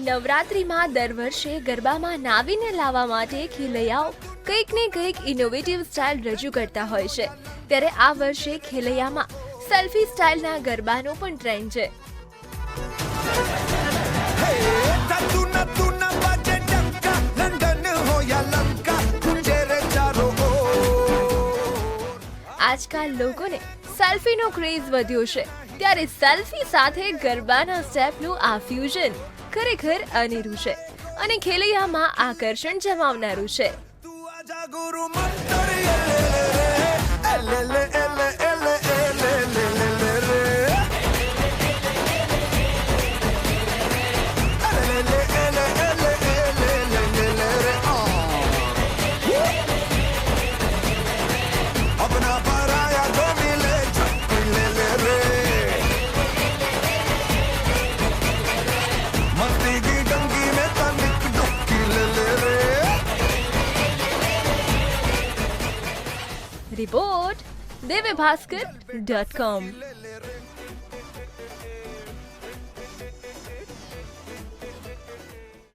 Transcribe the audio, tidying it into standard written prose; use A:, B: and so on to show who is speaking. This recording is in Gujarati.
A: નવરાત્રિમાં દર વર્ષે ગરબામાં નાવીને લાવવા માટે ખેલૈયાઓ કંઈક ને કંઈક ઇનોવેટિવ સ્ટાઇલ રજૂ કરતા હોય છે. ત્યારે આ વર્ષે ખેલૈયામાં સેલ્ફી સ્ટાઇલના ગરબાનો પણ ટ્રેન્ડ છે. આજકાલ લોકોને સેલ્ફીનો ક્રેઝ વધ્યો છે, ત્યારે સેલ્ફી સાથે ગરબાના સ્ટેપનું આ ફ્યુઝન ખરેખર અનેરું છે અને ખેલૈયામાં આકર્ષણ જમાવનારું છે. Report divyabhaskar.com